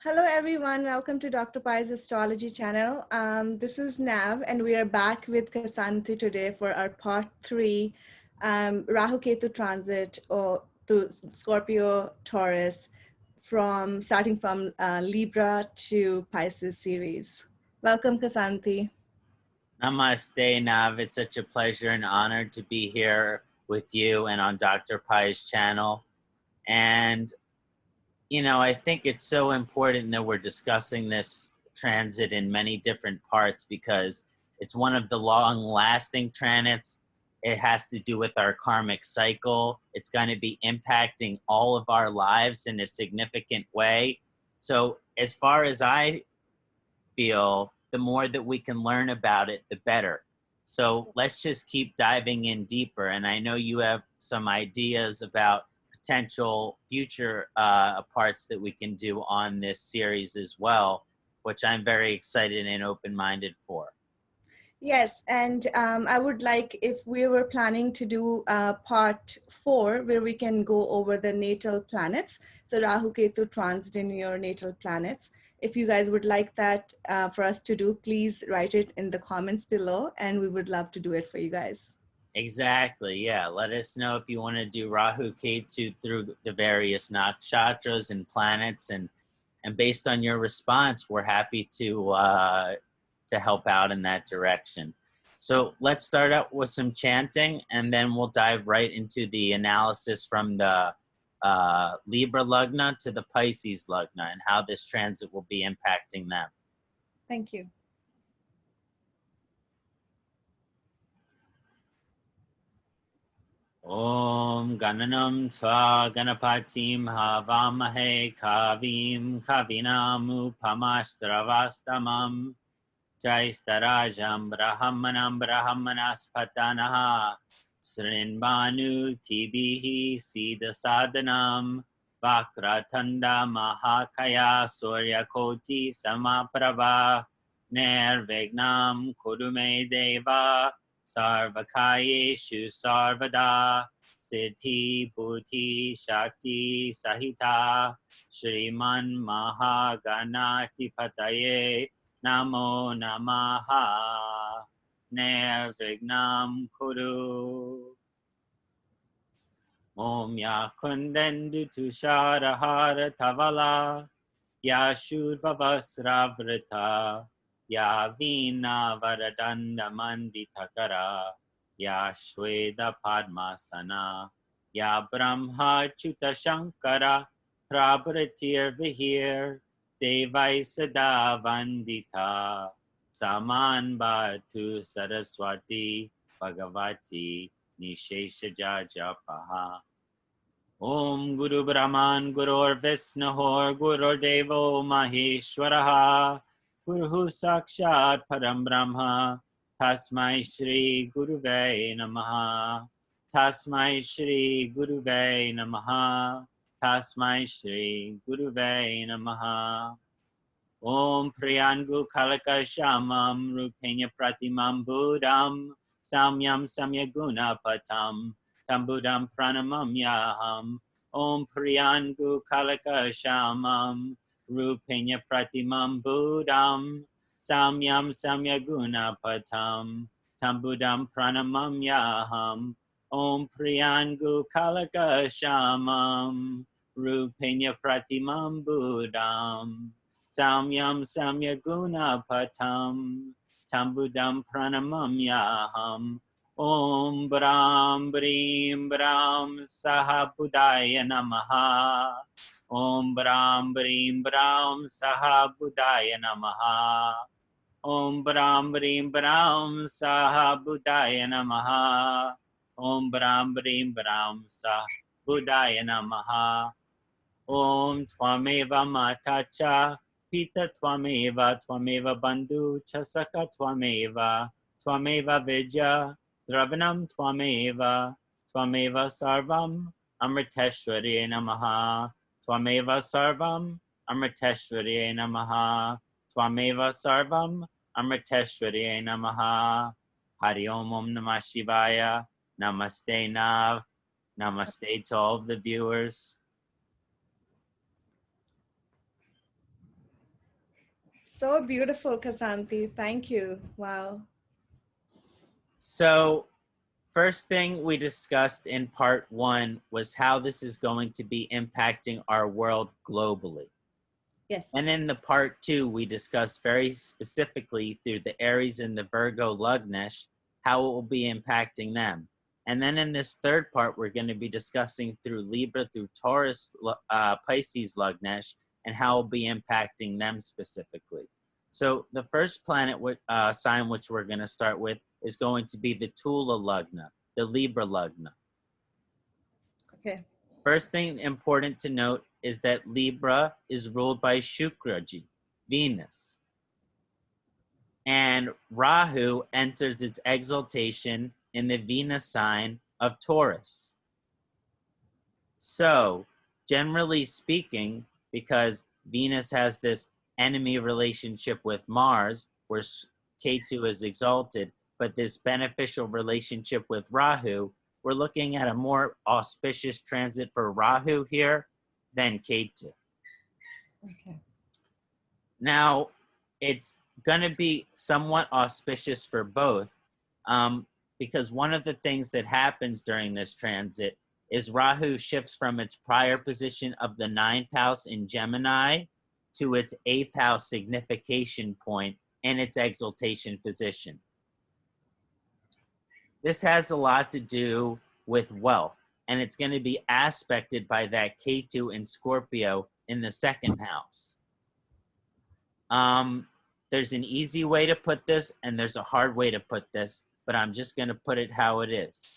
Hello, everyone. Welcome to Dr. Pai's Astrology channel. This is Nav, and we are back with Kṣaṇāti today for our part 3, Rahu Ketu transit to Scorpio Taurus, starting from Libra to Pisces series. Welcome, Kṣaṇāti. Namaste, Nav. It's such a pleasure and honor to be here with you and on Dr. Pai's channel. And I think it's so important that we're discussing this transit in many different parts because it's one of the long-lasting transits. It has to do with our karmic cycle. It's going to be impacting all of our lives in a significant way. So as far as I feel, the more that we can learn about it, the better. So let's just keep diving in deeper. And I know you have some ideas about potential future parts that we can do on this series as well, which I'm very excited and open-minded for. Yes, and I would like, if we were planning to do part 4, where we can go over the natal planets, so Rahu Ketu transit in your natal planets. If you guys would like that for us to do, please write it in the comments below, and we would love to do it for you guys. Exactly, yeah. Let us know if you want to do Rahu Ketu through the various nakshatras and planets, and based on your response, we're happy to help out in that direction. So let's start out with some chanting, and then we'll dive right into the analysis from the Libra Lagna to the Pisces Lagna and how this transit will be impacting them. Thank you. Om Gananam Tva Ganapatim Havamahe Kavim Kavinam Upamastravastamam Jaistarajam Brahmanam Brahmanaspatanaha Srinbanu Tibihi Siddha Sadhanam Vakratanda Mahakaya Suryakoti Samaprabha Nirvignam Kurume Deva Sarvakayeshu Sarvada Siddhi Buddhi Shakti Sahita Shriman Mahaganati Pataye Namo Namaha Nirvignam Kuru Om Ya Kundendu Tusharahara Tavala Ya Shurvavasravrita Ya Vina Varadanda Manditakara Ya Shweda Padmasana Ya Brahma Chuta Shankara Prabhratir Vihir Devai Sada Vandita Saman Bhatu Saraswati Bhagavati Nisheshaja Japaha Om Guru Brahman Gurur Visnahor Gurur Devo Maheshwaraha Guru Sakshat Param Brahma Tasmai Shri Guruve Namaha Tasmai Shri Guruve Namaha Tasmai Shri Guruve Namaha Om Priyangu Kalaka Shamam Rupenya Pratimam Buddham Samyam Samyaguna Patam Tambudam Pranamam Yaham Om Priyangu Kalaka Shamam Rupenya Pratimam Buddham Samyam Samyaguna Patam Tambudam Pranamam Yaham Om Priyangu Kalaka Shamam Rupenya Pratimam Buddham Samyam Samyaguna Patam Tambudam Pranamam Yaham Om Brahm Brim Brahm Sahabudaya Namaha Om Brahm Brim Brahm Sahabudaya Namaha Om Brahm Brim Brahm Sahabudaya Namaha Om Brahm Brim Brahm Sahabudaya Namaha Om Twameva Matacha Pita Twameva Twameva Bandhu Chasaka Twameva Twameva Vijja Dravanam Twameva Twameva Sarvam Amriteshwari Namaha Twameva Sarvam Amriteshwari Namaha Twameva Sarvam Amriteshwari Namaha Hari Om Namah Shivaya. Namaste Nav. Namaste to all of the viewers. So beautiful, Kṣaṇāti. Thank you. Wow. So, first thing we discussed in part 1 was how this is going to be impacting our world globally. Yes. And in the part 2, we discussed very specifically through the Aries and the Virgo Lugnesh, how it will be impacting them. And then in this third part, we're going to be discussing through Libra, through Taurus, Pisces Lugnesh, and how it will be impacting them specifically. So the first planet sign which we're going to start with is going to be the Tula Lugna, the Libra Lugna. Okay. First thing important to note is that Libra is ruled by Shukraji, Venus. And Rahu enters its exaltation in the Venus sign of Taurus. So, generally speaking, because Venus has this enemy relationship with Mars, where Ketu is exalted, but this beneficial relationship with Rahu, we're looking at a more auspicious transit for Rahu here than Ketu. Okay. Now, it's going to be somewhat auspicious for both because one of the things that happens during this transit is Rahu shifts from its prior position of the 9th house in Gemini to its 8th house signification point in its exaltation position. This has a lot to do with wealth, and it's going to be aspected by that Ketu in Scorpio in the 2nd house. There's an easy way to put this, and there's a hard way to put this, but I'm just going to put it how it is.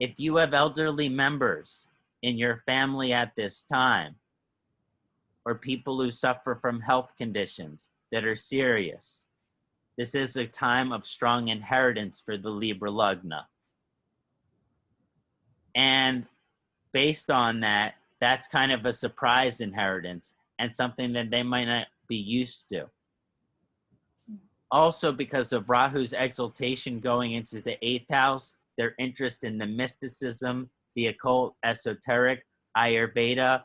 If you have elderly members in your family at this time, or people who suffer from health conditions that are serious, this is a time of strong inheritance for the Libra Lugna. And based on that, that's kind of a surprise inheritance and something that they might not be used to. Also, because of Rahu's exaltation going into the 8th house, their interest in the mysticism, the occult, esoteric, Ayurveda,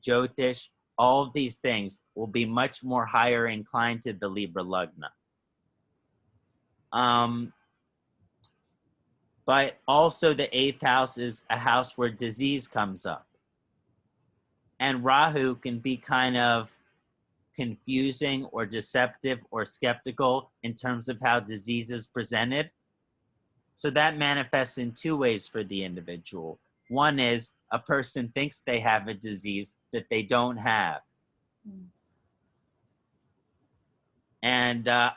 Jyotish, all of these things will be much more higher inclined to the Libra Lugna. But also the 8th house is a house where disease comes up. And Rahu can be kind of confusing or deceptive or skeptical in terms of how disease is presented. So that manifests in 2 ways for the individual. One is a person thinks they have a disease that they don't have. And I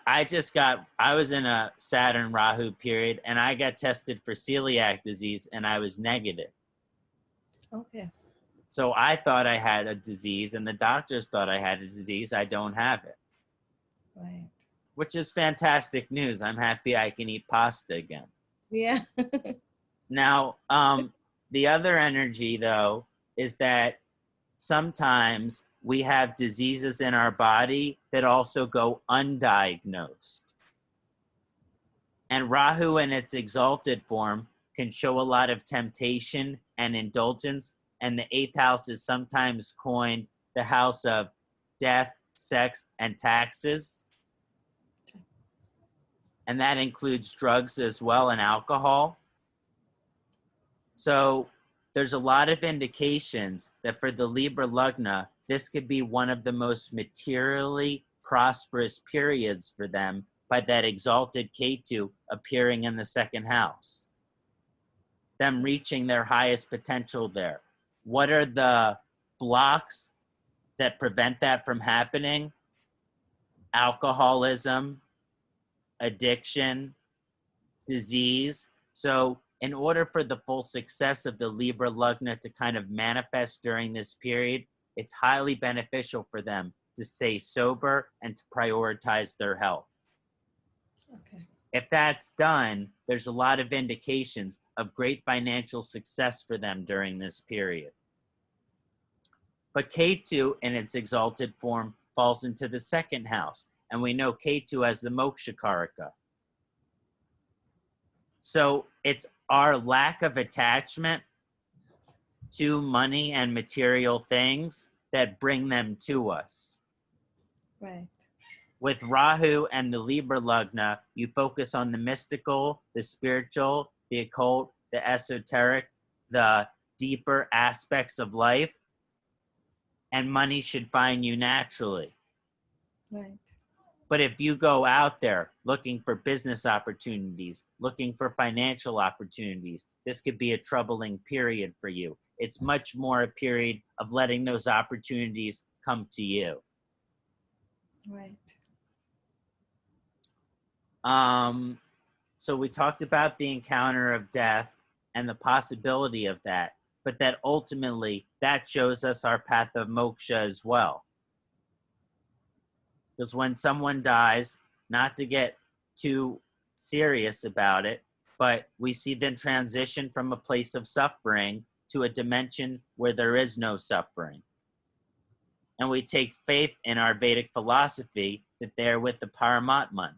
was in a Saturn Rahu period, and I got tested for celiac disease, and I was negative. Okay. So I thought I had a disease, and the doctors thought I had a disease. I don't have it. Right. Which is fantastic news. I'm happy I can eat pasta again. Yeah. Now, the other energy, though, is that sometimes we have diseases in our body that also go undiagnosed. And Rahu in its exalted form can show a lot of temptation and indulgence. And the 8th house is sometimes coined the house of death, sex, and taxes. And that includes drugs as well and alcohol. So there's a lot of indications that for the Libra Lugna, this could be one of the most materially prosperous periods for them by that exalted Ketu appearing in the 2nd house. Them reaching their highest potential there. What are the blocks that prevent that from happening? Alcoholism, addiction, disease. So in order for the full success of the Libra Lugna to kind of manifest during this period, it's highly beneficial for them to stay sober and to prioritize their health. Okay. If that's done, there's a lot of indications of great financial success for them during this period. But Ketu in its exalted form falls into the 2nd house, and we know Ketu as the Moksha Karaka. So it's our lack of attachment to money and material things that bring them to us. Right. with Rahu and the Libra Lugna, you focus on the mystical, the spiritual, the occult, the esoteric, the deeper aspects of life, and money should find you naturally. Right. But if you go out there looking for business opportunities, looking for financial opportunities, this could be a troubling period for you. It's much more a period of letting those opportunities come to you. Right. So we talked about the encounter of death and the possibility of that, but that ultimately that shows us our path of moksha as well. Because when someone dies, not to get too serious about it, but we see them transition from a place of suffering to a dimension where there is no suffering. And we take faith in our Vedic philosophy that they're with the Paramatman.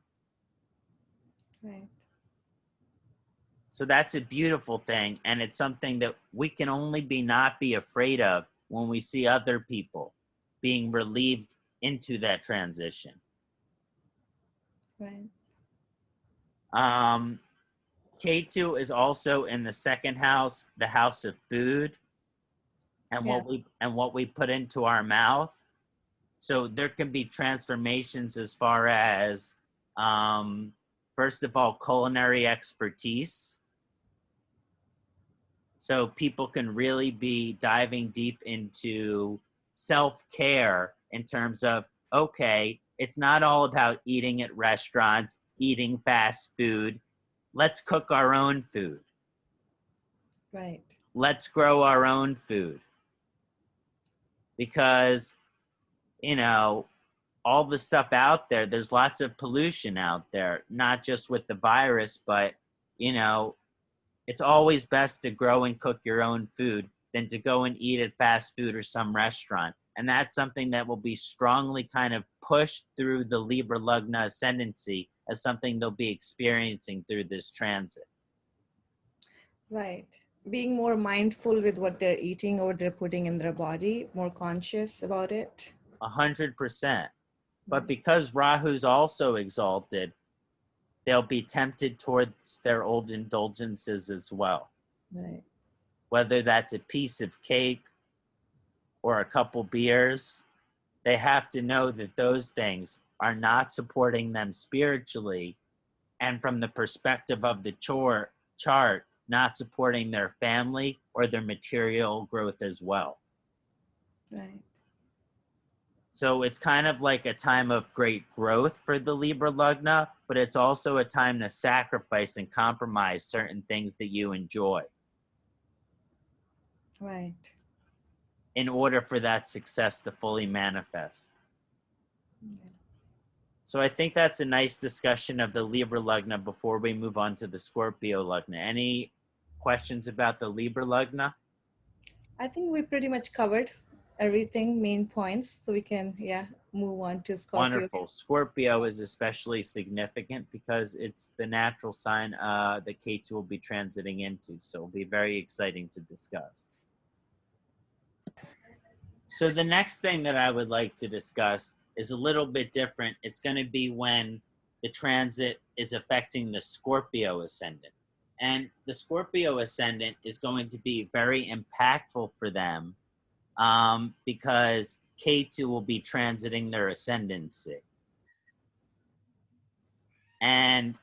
Right. So that's a beautiful thing, and it's something that we can only not be afraid of when we see other people being relieved into that transition. Right. Ketu is also in the second house, the house of food, and what we put into our mouth. So there can be transformations as far as, first of all, culinary expertise. So people can really be diving deep into self-care in terms of, okay, it's not all about eating at restaurants, eating fast food. Let's cook our own food. Right. Let's grow our own food. Because, you know, all the stuff out there, there's lots of pollution out there, not just with the virus, but, you know, it's always best to grow and cook your own food than to go and eat at fast food or some restaurant. And that's something that will be strongly kind of pushed through the Libra Lugna ascendancy as something they'll be experiencing through this transit. Right. Being more mindful with what they're eating or they're putting in their body, more conscious about it. 100%. But because Rahu's also exalted, they'll be tempted towards their old indulgences as well. Right. Whether that's a piece of cake or a couple beers, they have to know that those things are not supporting them spiritually, and from the perspective of the chart, not supporting their family or their material growth as well. Right. So it's kind of like a time of great growth for the Libra Lugna, but it's also a time to sacrifice and compromise certain things that you enjoy. Right. In order for that success to fully manifest. Yeah. So I think that's a nice discussion of the Libra Lugna before we move on to the Scorpio Lugna. Any questions about the Libra Lugna? I think we pretty much covered everything, main points, so we can, move on to Scorpio. Wonderful. Scorpio is especially significant because it's the natural sign that Ketu will be transiting into. So it'll be very exciting to discuss. So the next thing that I would like to discuss is a little bit different. It's going to be when the transit is affecting the Scorpio Ascendant. And the Scorpio Ascendant is going to be very impactful for them because Ketu will be transiting their ascendancy. And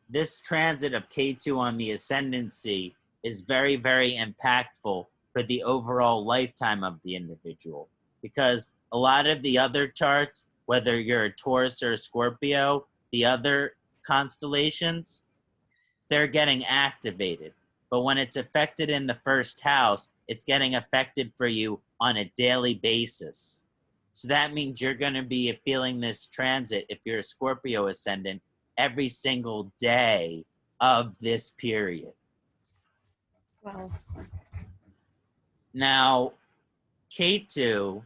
this transit of Ketu on the ascendancy is very, very impactful for the overall lifetime of the individual. Because a lot of the other charts, whether you're a Taurus or a Scorpio, the other constellations, they're getting activated. But when it's affected in the first house, it's getting affected for you on a daily basis. So that means you're going to be feeling this transit, if you're a Scorpio ascendant, every single day of this period. Wow. Now, Ketu,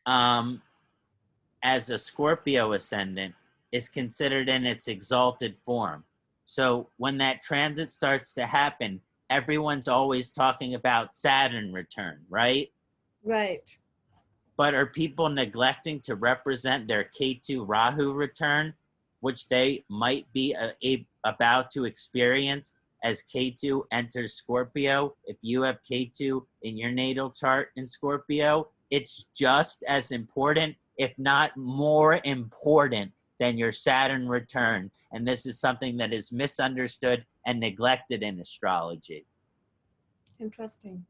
as a Scorpio ascendant, is considered in its exalted form. So when that transit starts to happen, everyone's always talking about Saturn return, right? Right. But are people neglecting to represent their Ketu Rahu return, which they might be about to experience as Ketu enters Scorpio? If you have Ketu in your natal chart in Scorpio, it's just as important, if not more important, than your Saturn return. And this is something that is misunderstood and neglected in astrology. Interesting.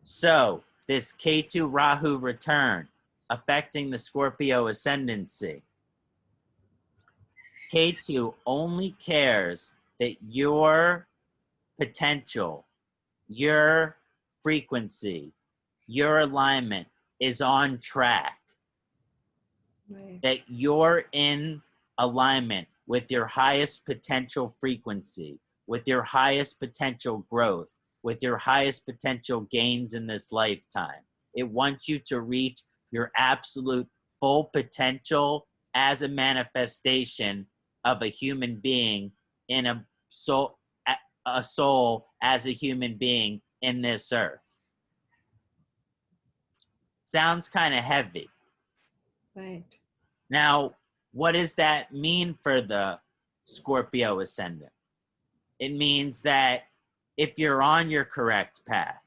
So, this Ketu Rahu return affecting the Scorpio ascendancy. Ketu only cares that your potential, your frequency, your alignment is on track. Right. That you're in alignment with your highest potential frequency, with your highest potential growth, with your highest potential gains in this lifetime. It wants you to reach your absolute full potential as a manifestation of a human being in a soul as a human being in this earth. Sounds kind of heavy. Right. Now, what does that mean for the Scorpio ascendant? It means that if you're on your correct path,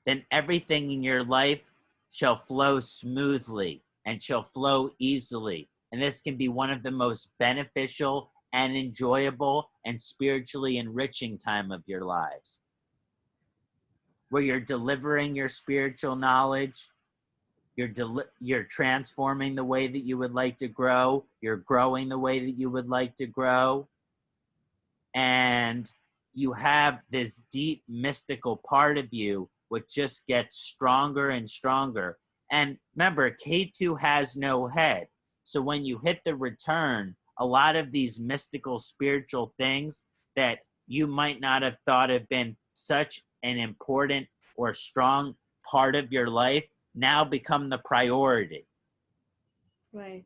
then everything in your life shall flow smoothly and shall flow easily. And this can be one of the most beneficial and enjoyable and spiritually enriching time of your lives, where you're delivering your spiritual knowledge, you're transforming the way that you would like to grow, you're growing the way that you would like to grow, and you have this deep mystical part of you which just gets stronger and stronger. And remember, Ketu has no head. So when you hit the return, a lot of these mystical spiritual things that you might not have thought have been such an important or strong part of your life now become the priority. Right.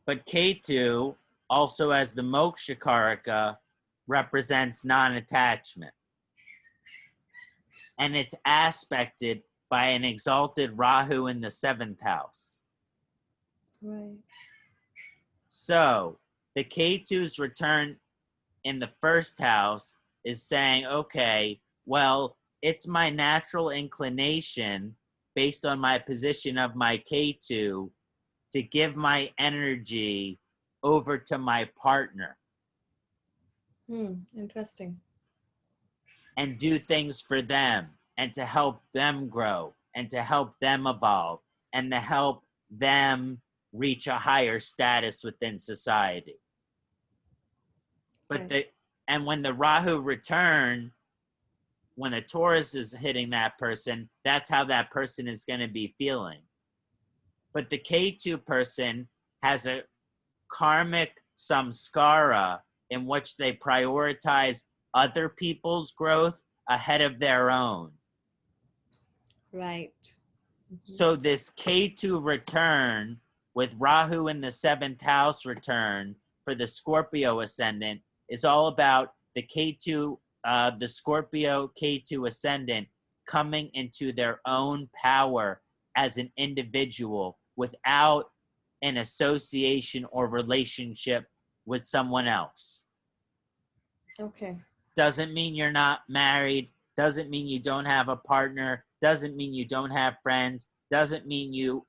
But Ketu, also as the Moksha Karaka, represents non-attachment. And it's aspected by an exalted Rahu in the 7th house. Right. So the Ketu's return in the 1st house is saying, okay, well, it's my natural inclination based on my position of my Ketu to give my energy over to my partner. Interesting. And do things for them and to help them grow and to help them evolve and to help them reach a higher status within society. But Right. when the Rahu return, when the Taurus is hitting that person, that's how that person is going to be feeling. But the Ketu person has a karmic samskara in which they prioritize other people's growth ahead of their own. Right. So this Ketu return with Rahu in the 7th house return for the Scorpio ascendant is all about the Ketu, the Scorpio Ketu ascendant coming into their own power as an individual without an association or relationship with someone else. Okay. Doesn't mean you're not married, doesn't mean you don't have a partner, doesn't mean you don't have friends, doesn't mean you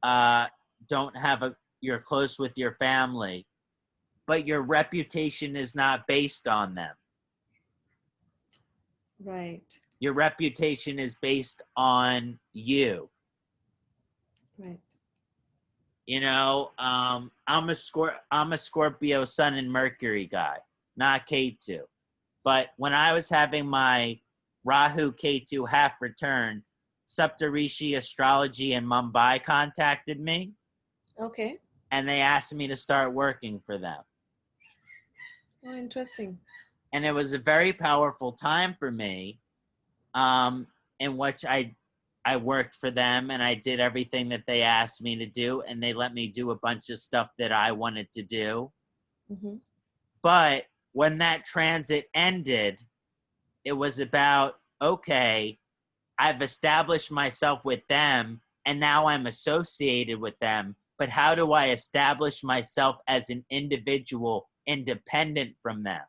don't have you're close with your family, but your reputation is not based on them. Right. Your reputation is based on you. Right. You know, I'm a Scorpio Sun and Mercury guy, not Ketu. But when I was having my Rahu Ketu half return, Saptarishi Astrology in Mumbai contacted me. Okay. And they asked me to start working for them. Oh, interesting. And it was a very powerful time for me, in which I worked for them and I did everything that they asked me to do, and they let me do a bunch of stuff that I wanted to do. Mm-hmm. But when that transit ended, it was about, okay, I've established myself with them and now I'm associated with them, but how do I establish myself as an individual independent from them?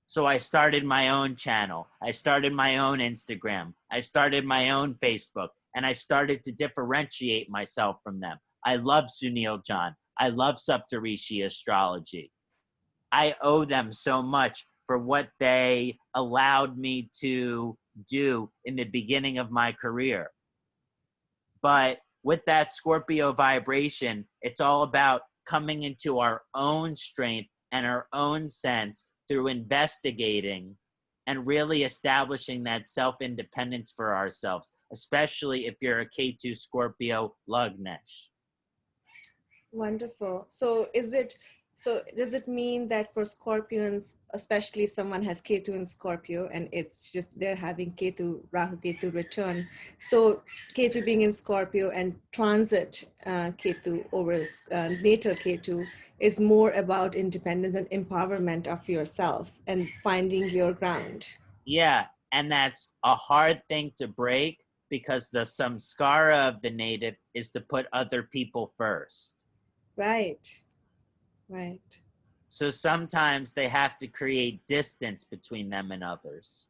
So I started my own channel. I started my own Instagram. I started my own Facebook, and I started to differentiate myself from them. I love Sunil John. I love Saptarishi astrology. I owe them so much for what they allowed me to do in the beginning of my career. But with that Scorpio vibration, it's all about coming into our own strength and our own sense through investigating and really establishing that self-independence for ourselves, especially if you're a Ketu Scorpio Lagnesh. Wonderful. So does it mean that for Scorpions, especially if someone has Ketu in Scorpio and it's just they're having Rahu Ketu return, so Ketu being in Scorpio and transit Ketu over natal Ketu is more about independence and empowerment of yourself and finding your ground. Yeah, and that's a hard thing to break because the samskara of the native is to put other people first. Right. Right. So sometimes they have to create distance between them and others.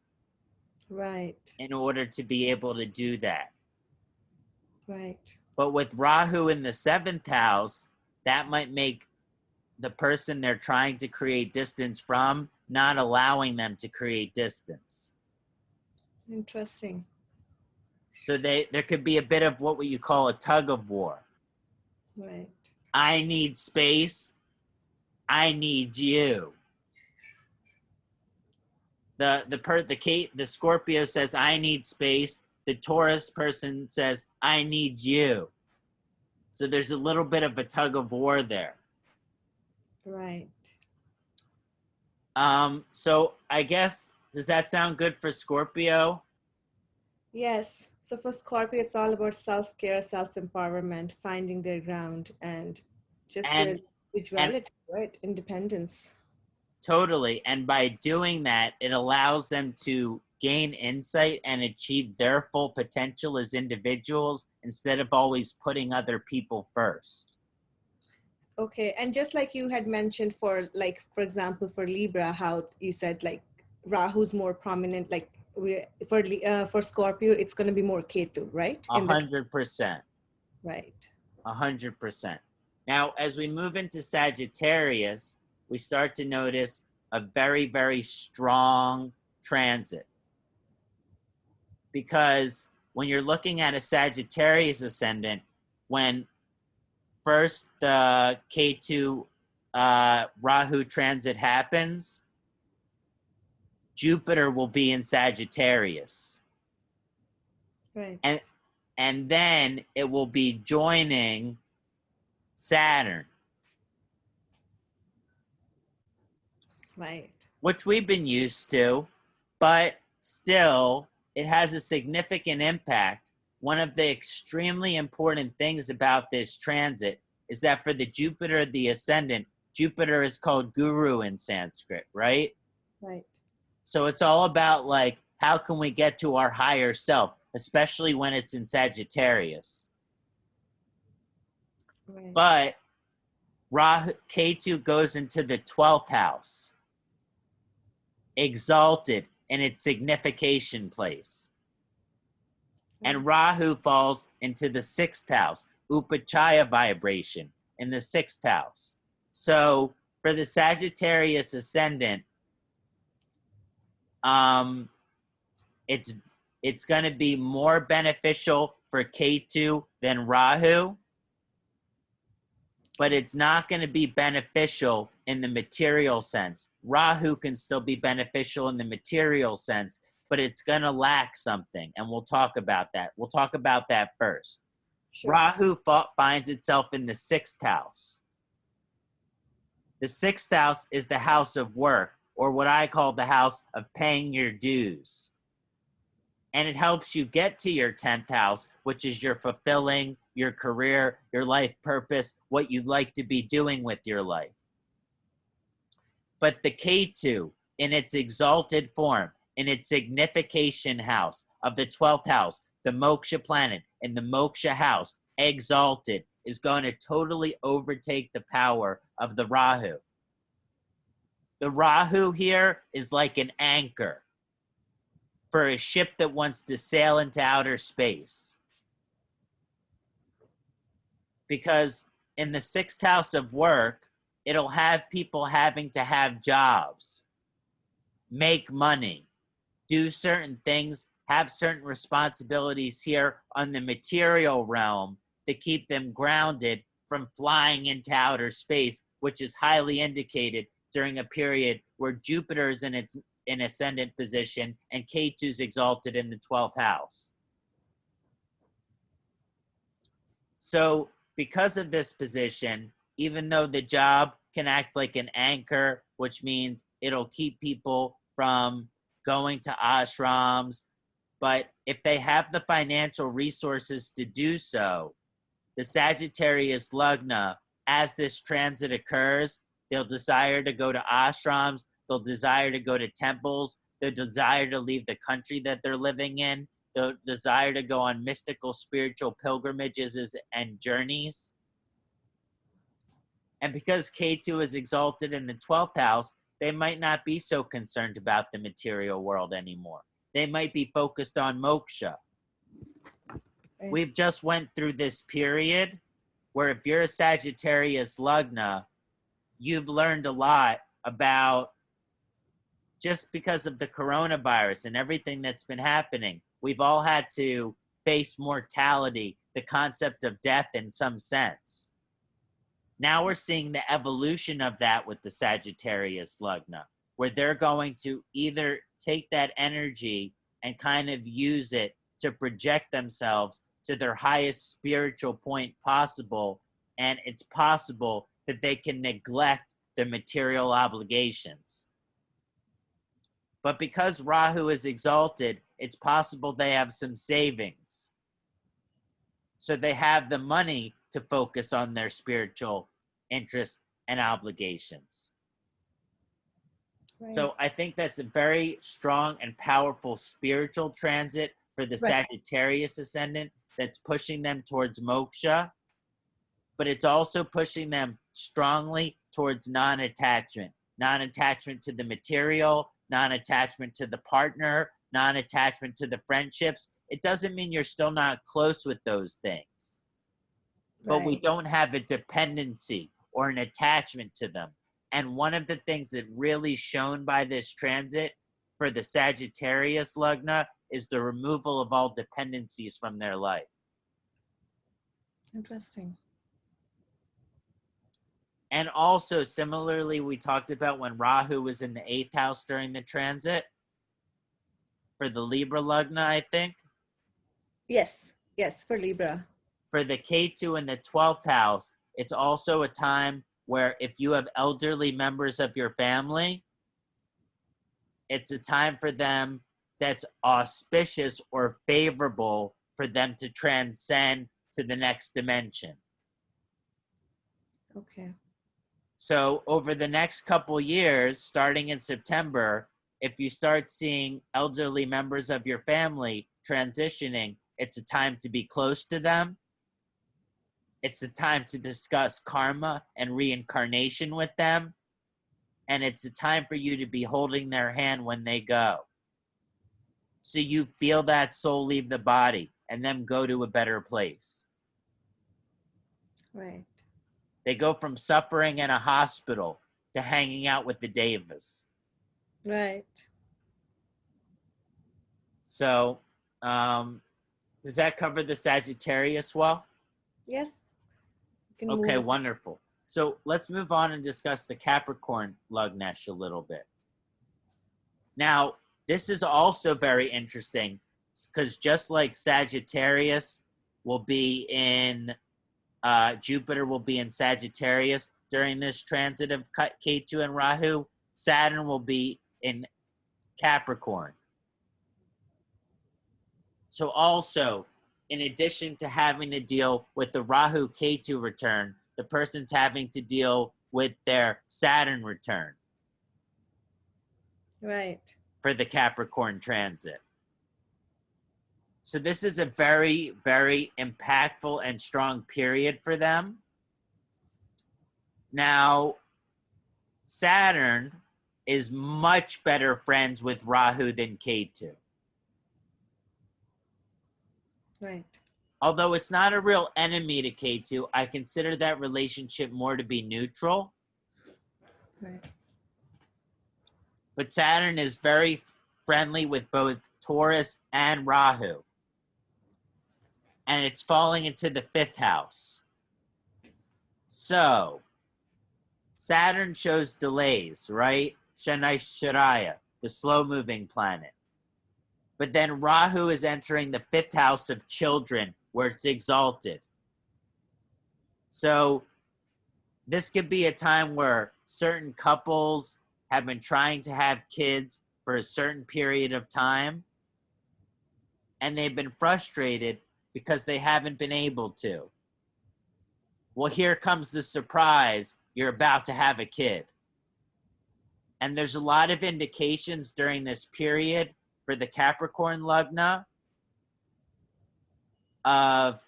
Right. In order to be able to do that. Right. But with Rahu in the 7th house, that might make the person they're trying to create distance from not allowing them to create distance. Interesting. So there could be a bit of what you call a tug of war. Right. I need space. I need you. The Scorpio says, I need space. The Taurus person says, I need you. So there's a little bit of a tug of war there. Right. So I guess, does that sound good for Scorpio? Yes. So for Scorpio, it's all about self-care, self-empowerment, finding their ground, and just their individuality, right? Independence. Totally. And by doing that, it allows them to gain insight and achieve their full potential as individuals instead of always putting other people first. Okay. And just like you had mentioned for example, for Libra, how you said like Rahu's more prominent, like for Scorpio, it's going to be more Ketu, right? 100%. Right. 100%. Now, as we move into Sagittarius, we start to notice a very, very strong transit. Because when you're looking at a Sagittarius ascendant, when first the Ketu Rahu transit happens, Jupiter will be in Sagittarius. Right. And then it will be joining Saturn. Right. Which we've been used to, but still it has a significant impact. One of the extremely important things about this transit is that for the Jupiter, the ascendant, Jupiter is called Guru in Sanskrit, right? Right. So it's all about like, how can we get to our higher self, especially when it's in Sagittarius. Right. But Rahu, Ketu goes into the 12th house, Exalted in its signification place. And Rahu falls into the 6th house, Upachaya vibration in the 6th house. So for the Sagittarius ascendant, it's going to be more beneficial for Ketu than Rahu, but it's not going to be beneficial in the material sense. Rahu can still be beneficial in the material sense, but it's going to lack something, and we'll talk about that. We'll talk about that first. Sure. Rahu finds itself in the 6th house. The 6th house is the house of work, or what I call the house of paying your dues. And it helps you get to your 10th house, which is your fulfilling, your career, your life purpose, what you'd like to be doing with your life. But the Ketu, in its exalted form, in its signification house of the 12th house, the moksha planet in the moksha house, exalted, is going to totally overtake the power of the Rahu. The Rahu here is like an anchor for a ship that wants to sail into outer space. Because in the 6th house of work, it'll have people having to have jobs, make money, do certain things, have certain responsibilities here on the material realm to keep them grounded from flying into outer space, which is highly indicated during a period where Jupiter is in ascendant position and Ketu's exalted in the 12th house. So because of this position, even though the job can act like an anchor, which means it'll keep people from going to ashrams, but if they have the financial resources to do so, the Sagittarius Lagna, as this transit occurs, they'll desire to go to ashrams, they'll desire to go to temples, they'll desire to leave the country that they're living in, they'll desire to go on mystical spiritual pilgrimages and journeys. And because Ketu is exalted in the 12th house, they might not be so concerned about the material world anymore. They might be focused on moksha. Right. We've just went through this period where if you're a Sagittarius Lagna, you've learned a lot about, just because of the coronavirus and everything that's been happening, we've all had to face mortality, the concept of death in some sense. Now we're seeing the evolution of that with the Sagittarius Lagna, where they're going to either take that energy and kind of use it to project themselves to their highest spiritual point possible, and it's possible that they can neglect their material obligations. But because Rahu is exalted, it's possible they have some savings. So they have the money to focus on their spiritual interests and obligations. Right. So I think that's a very strong and powerful spiritual transit for the Sagittarius ascendant that's pushing them towards moksha, but it's also pushing them strongly towards non-attachment. Non-attachment to the material, non-attachment to the partner, non-attachment to the friendships. It doesn't mean you're still not close with those things, but we don't have a dependency or an attachment to them. And one of the things that really shown by this transit for the Sagittarius Lagna is the removal of all dependencies from their life. Interesting. And also, similarly, we talked about when Rahu was in the 8th house during the transit for the Libra Lagna, I think. Yes, yes, for Libra. For the Ketu in the 12th house, it's also a time where if you have elderly members of your family, it's a time for them that's auspicious or favorable for them to transcend to the next dimension. Okay. So over the next couple years, starting in September, if you start seeing elderly members of your family transitioning, it's a time to be close to them. It's a time to discuss karma and reincarnation with them. And it's a time for you to be holding their hand when they go. So you feel that soul leave the body and them go to a better place. Right. They go from suffering in a hospital to hanging out with the devas. Right. So, does that cover the Sagittarius well? Yes. Okay, wonderful. So let's move on and discuss the Capricorn Lagnesh a little bit. Now, this is also very interesting because just like Sagittarius will be in, Jupiter will be in Sagittarius during this transit of Ketu and Rahu, Saturn will be in Capricorn. So also, in addition to having to deal with the Rahu Ketu return, the person's having to deal with their Saturn return. Right. for the Capricorn transit. So this is a very, very impactful and strong period for them. Now, Saturn is much better friends with Rahu than Ketu. Right. Although it's not a real enemy to Ketu, I consider that relationship more to be neutral. Right. But Saturn is very friendly with both Taurus and Rahu. And it's falling into the 5th house. So, Saturn shows delays, right? Kṣaṇāti, the slow-moving planet. But then Rahu is entering the 5th house of children, where it's exalted. So, this could be a time where certain couples have been trying to have kids for a certain period of time, and they've been frustrated because they haven't been able to. Well, here comes the surprise. You're about to have a kid. And there's a lot of indications during this period for the Capricorn Lagna of,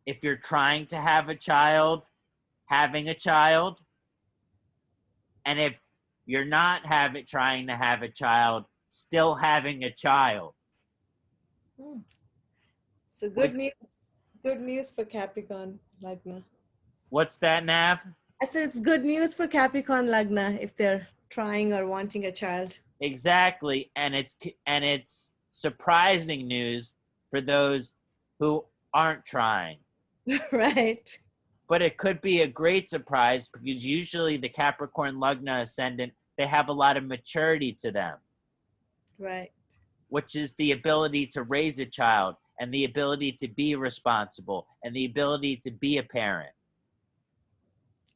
if you're trying to have a child, having a child. And if you're not trying to have a child, still having a child. So good news. Good news for Capricorn Lagna. What's that, Nav? I said it's good news for Capricorn Lagna if they're trying or wanting a child. Exactly, and it's surprising news for those who aren't trying. Right. But it could be a great surprise because usually the Capricorn Lagna Ascendant, they have a lot of maturity to them. Right. Which is the ability to raise a child and the ability to be responsible and the ability to be a parent.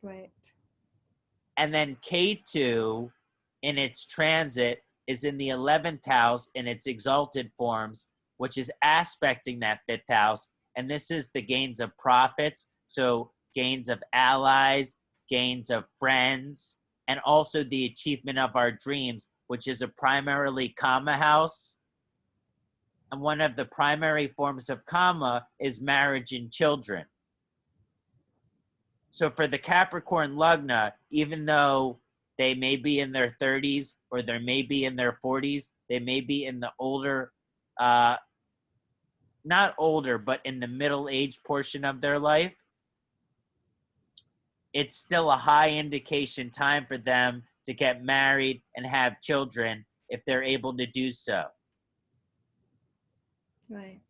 Right. And then Ketu in its transit is in the 11th house in its exalted forms, which is aspecting that 5th house. And this is the gains of profits. So gains of allies, gains of friends, and also the achievement of our dreams, which is a primarily Kama house. And one of the primary forms of Kama is marriage and children. So for the Capricorn Lagna, even though they may be in their 30s or they may be in their 40s, they may be in the older, not older, but in the middle age portion of their life, it's still a high indication time for them to get married and have children if they're able to do so. Right.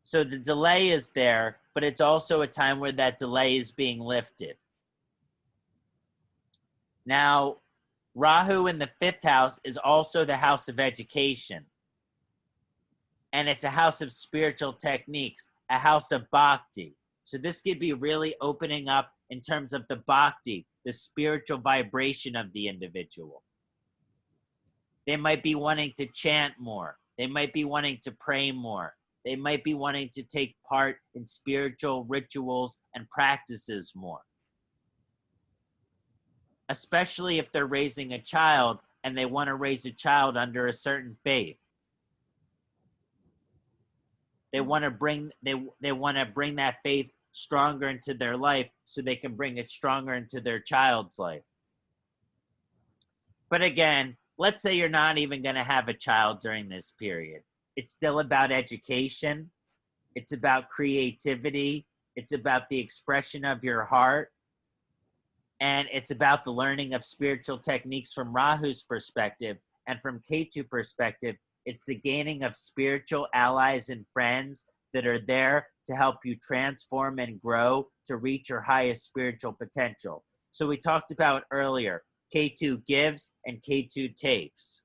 So the delay is there, but it's also a time where that delay is being lifted. Now, Rahu in the 5th house is also the house of education. And it's a house of spiritual techniques, a house of bhakti. So this could be really opening up in terms of the bhakti, the spiritual vibration of the individual. They might be wanting to chant more. They might be wanting to pray more. They might be wanting to take part in spiritual rituals and practices more. Especially if they're raising a child and they want to raise a child under a certain faith. They want to bring that faith stronger into their life so they can bring it stronger into their child's life. But again, let's say you're not even going to have a child during this period. It's still about education. It's about creativity. It's about the expression of your heart. And it's about the learning of spiritual techniques from Rahu's perspective, and from Ketu perspective, it's the gaining of spiritual allies and friends that are there to help you transform and grow to reach your highest spiritual potential. So we talked about earlier, Ketu gives and Ketu takes.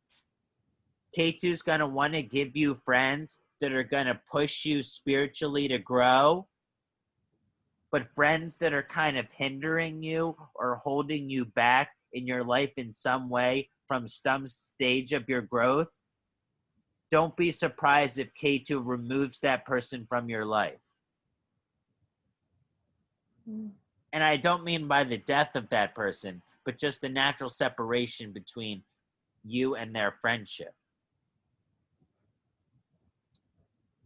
Ketu's going to want to give you friends that are going to push you spiritually to grow. But friends that are kind of hindering you or holding you back in your life in some way from some stage of your growth, don't be surprised if Ketu removes that person from your life. And I don't mean by the death of that person, but just the natural separation between you and their friendship.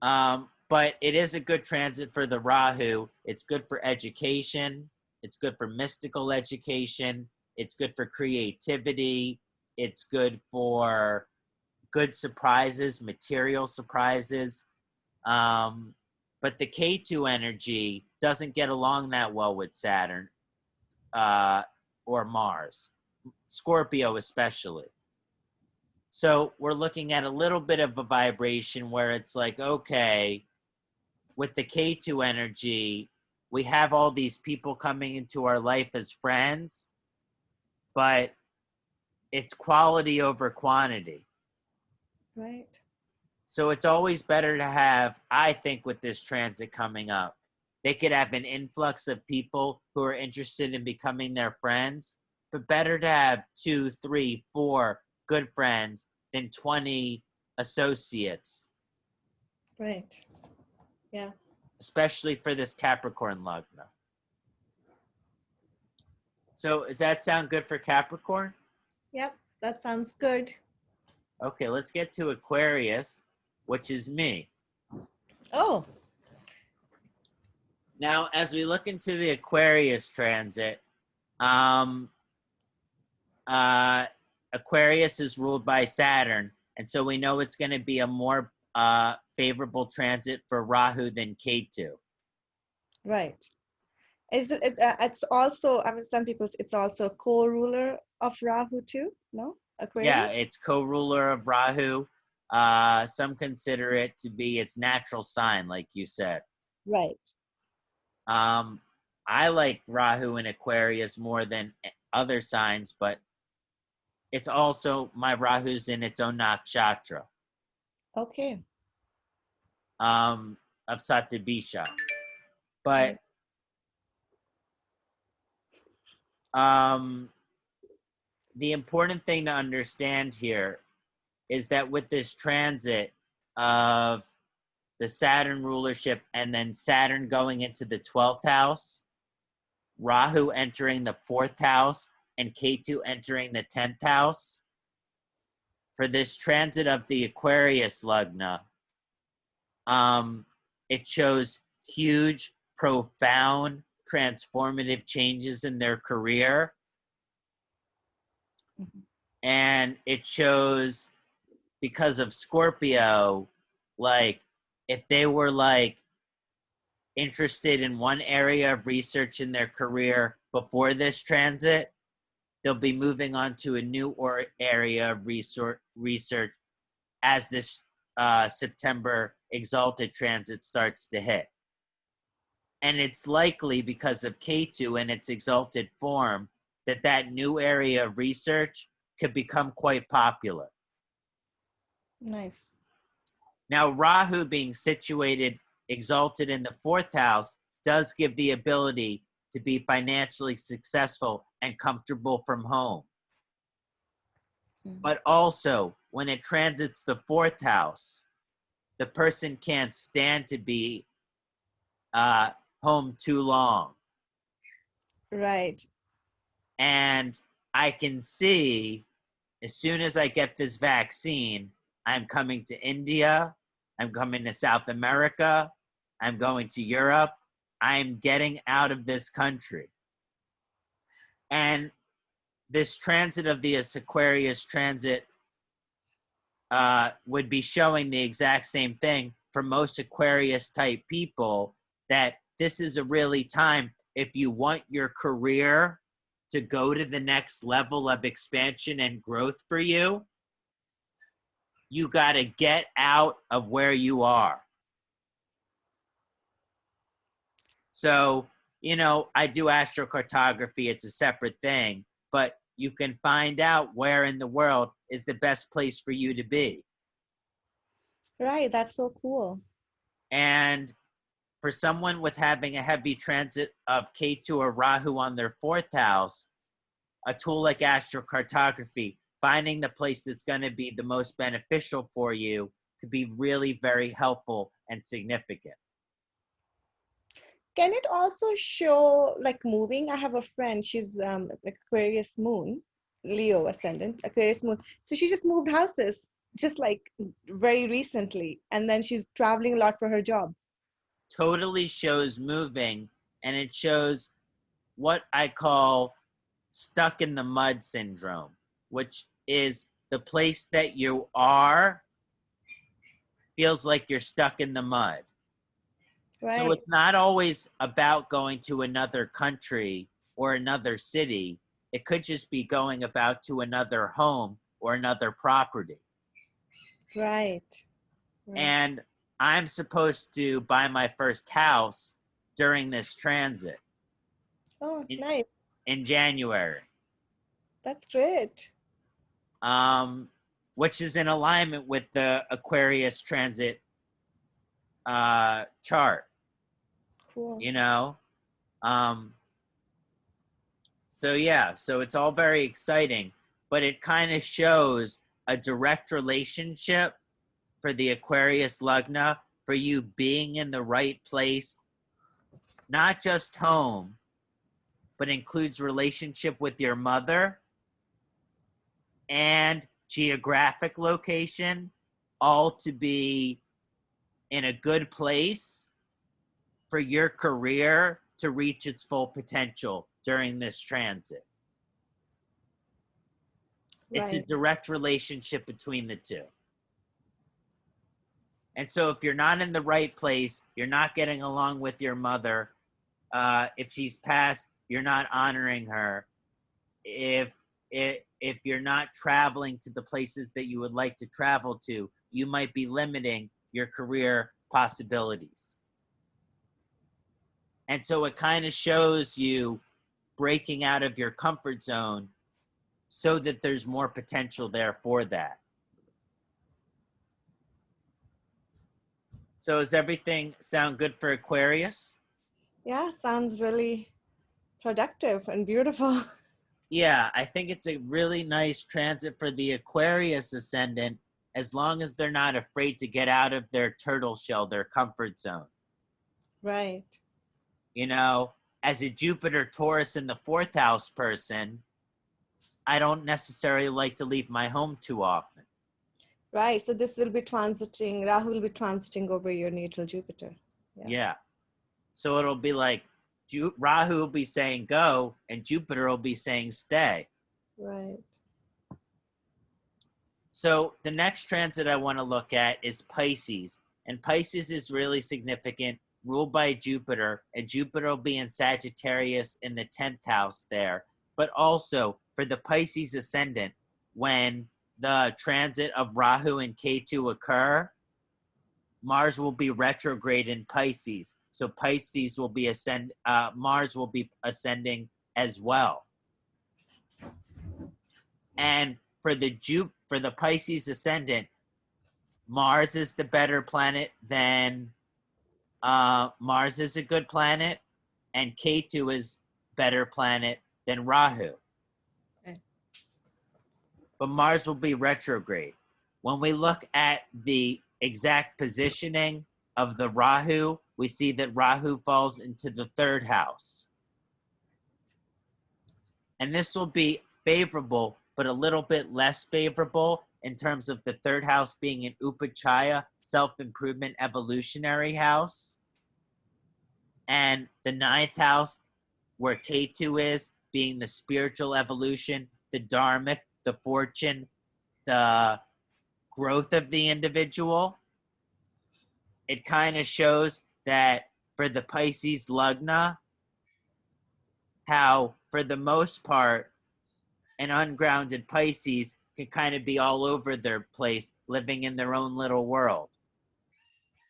But it is a good transit for the Rahu. It's good for education. It's good for mystical education. It's good for creativity. It's good for good surprises, material surprises. But the Ketu energy doesn't get along that well with Saturn or Mars, Scorpio especially. So we're looking at a little bit of a vibration where it's like, okay, with the Ketu energy, we have all these people coming into our life as friends, but it's quality over quantity. Right. So it's always better to have, I think, with this transit coming up, they could have an influx of people who are interested in becoming their friends, but better to have 2, 3, 4 good friends than 20 associates. Right. Yeah. Especially for this Capricorn Lagna. So does that sound good for Capricorn? Yep. That sounds good. Okay, let's get to Aquarius, which is me. Oh. Now, as we look into the Aquarius transit, Aquarius is ruled by Saturn, and so we know it's going to be a more favorable transit for Rahu than Ketu. Right. It's also, I mean, some people, it's also a co-ruler of Rahu too, no? Aquarius? Yeah, it's co-ruler of Rahu. Some consider it to be its natural sign, like you said. Right. I like Rahu in Aquarius more than other signs, but it's also, my Rahu's in its own nakshatra. Okay. Of Satyabisha. But the important thing to understand here is that with this transit of the Saturn rulership and then Saturn going into the 12th house, Rahu entering the 4th house, and Ketu entering the 10th house, for this transit of the Aquarius Lagna, it shows huge, profound, transformative changes in their career. Mm-hmm. And it shows, because of Scorpio, like if they were like interested in one area of research in their career before this transit, they'll be moving on to a new area of research as this September Exalted transit starts to hit. And it's likely, because of Ketu and its exalted form, that that new area of research could become quite popular. Nice. Now, Rahu being situated exalted in the 4th house does give the ability to be financially successful and comfortable from home. But also, when it transits the 4th house, the person can't stand to be home too long. Right. And I can see, as soon as I get this vaccine, I'm coming to India, I'm coming to South America, I'm going to Europe, I'm getting out of this country. And this transit of the Aquarius transit would be showing the exact same thing for most Aquarius type people, that this is a really time, if you want your career to go to the next level of expansion and growth for you, you got to get out of where you are. So, you know, I do astrocartography, it's a separate thing, but you can find out where in the world is the best place for you to be. Right, that's so cool. And for someone with having a heavy transit of Ketu or Rahu on their 4th house, a tool like astrocartography, finding the place that's going to be the most beneficial for you, could be really very helpful and significant. Can it also show like moving? I have a friend, she's like Aquarius moon. Leo ascendant, Aquarius moon. So she just moved houses just like very recently. And then she's traveling a lot for her job. Totally shows moving, and it shows what I call stuck in the mud syndrome, which is the place that you are feels like you're stuck in the mud. So Right. it's not always about going to another country or another city. It could just be going about to another home or another property. Right. And I'm supposed to buy my first house during this transit Oh, in, nice. in January, That's great. which is in alignment with the Aquarius transit chart, Cool. you know? So yeah, so it's all very exciting, but it kind of shows a direct relationship for the Aquarius Lugna, for you being in the right place, not just home, but includes relationship with your mother and geographic location, all to be in a good place for your career to reach its full potential during this transit. It's a Right. direct relationship between the two. And so if you're not in the right place, you're not getting along with your mother. If she's passed, you're not honoring her. If you're not traveling to the places that you would like to travel to, you might be limiting your career possibilities. And so it kind of shows you breaking out of your comfort zone so that there's more potential there for that. So does everything sound good for Aquarius? Yeah, sounds really productive and beautiful. Yeah, I think it's a really nice transit for the Aquarius ascendant, as long as they're not afraid to get out of their turtle shell, their comfort zone. Right. You know, as a Jupiter Taurus in the fourth house person, I don't necessarily like to leave my home too often. Right. So this will be transiting, Rahu will be transiting over your natal Jupiter. Yeah. So it'll be like Rahu will be saying go and Jupiter will be saying stay. Right. So the next transit I want to look at is Pisces. And Pisces is really significant, ruled by Jupiter. And Jupiter will be in Sagittarius in the 10th house there. But also for the Pisces ascendant, when the transit of Rahu and Ketu occur, Mars will be retrograde in Pisces. So Pisces will be Mars will be ascending as well. And for the Pisces ascendant, Mars is the better planet than Mars is a good planet, and Ketu is better planet than Rahu. Okay. But Mars will be retrograde. When we look at the exact positioning of the Rahu, we see that Rahu falls into the third house. And this will be favorable, but a little bit less favorable in terms of the third house being an Upachaya, self-improvement, evolutionary house. And the ninth house, where Ketu is, being the spiritual evolution, the dharmic, the fortune, the growth of the individual. It kind of shows that for the Pisces Lugna, how for the most part, an ungrounded Pisces can kind of be all over their place, living in their own little world.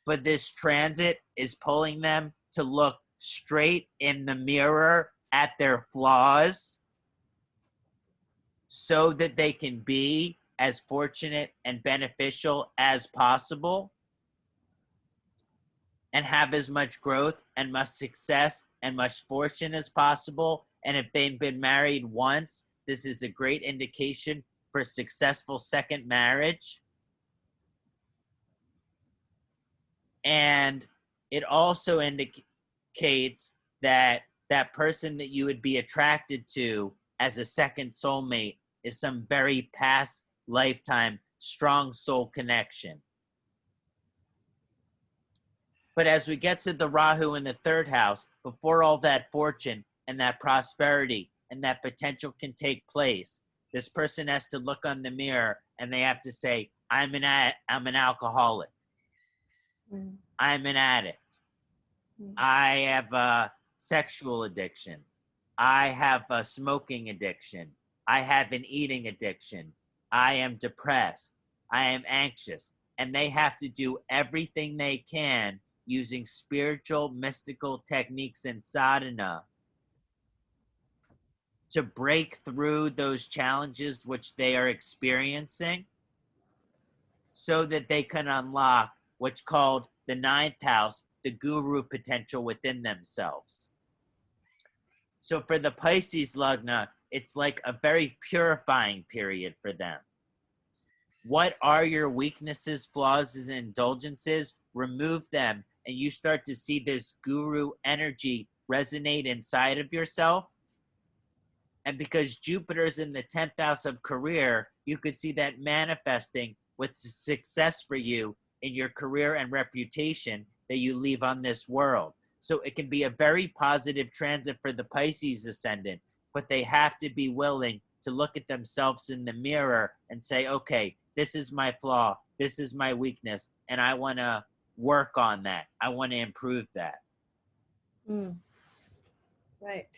But this transit is pulling them to look straight in the mirror at their flaws so that they can be as fortunate and beneficial as possible and have as much growth and much success and much fortune as possible. And if they've been married once, this is a great indication for a successful second marriage. And it also indicates that that person that you would be attracted to as a second soulmate is some very past lifetime strong soul connection. But as we get to the Rahu in the third house, before all that fortune and that prosperity and that potential can take place, this person has to look on the mirror and they have to say, I'm an alcoholic. Mm. I'm an addict. Mm. I have a sexual addiction. I have a smoking addiction. I have an eating addiction. I am depressed. I am anxious. And they have to do everything they can using spiritual, mystical techniques and sadhana to break through those challenges which they are experiencing so that they can unlock what's called the ninth house, the guru potential within themselves. So for the Pisces Lagna, it's like a very purifying period for them. What are your weaknesses, flaws, and indulgences? Remove them, and you start to see this guru energy resonate inside of yourself. And because Jupiter's in the 10th house of career, you could see that manifesting with success for you in your career and reputation that you leave on this world. So it can be a very positive transit for the Pisces Ascendant, but they have to be willing to look at themselves in the mirror and say, okay, this is my flaw, this is my weakness, and I want to work on that. I want to improve that. Mm. Right.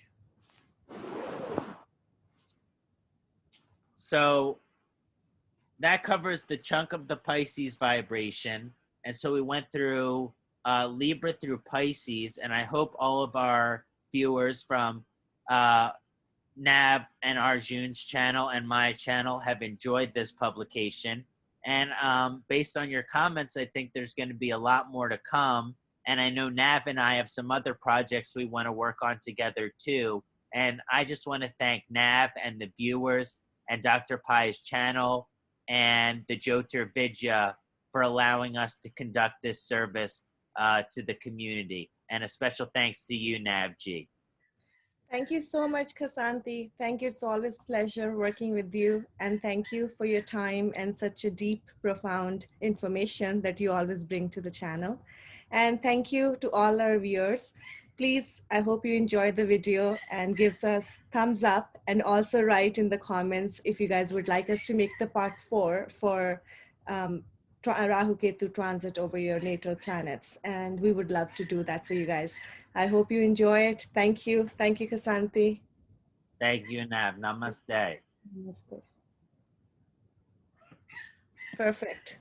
So that covers the chunk of the Pisces vibration. And so we went through Libra through Pisces, and I hope all of our viewers from Nav and Arjun's channel and my channel have enjoyed this publication. And based on your comments, I think there's going to be a lot more to come. And I know Nav and I have some other projects we want to work on together too. And I just want to thank Nav and the viewers and Dr. Pai's channel and the Jyotir Vidya for allowing us to conduct this service to the community. And a special thanks to you, Navjeet. Thank you so much, Kṣaṇāti. Thank you. It's always a pleasure working with you. And thank you for your time and such a deep, profound information that you always bring to the channel. And thank you to all our viewers. Please, I hope you enjoyed the video and gives us thumbs up, and also write in the comments if you guys would like us to make the part 4 for Rahu Ketu transit over your natal planets. And we would love to do that for you guys. I hope you enjoy it. Thank you. Thank you, Kṣaṇāti. Thank you, Nav. Namaste. Namaste. Perfect.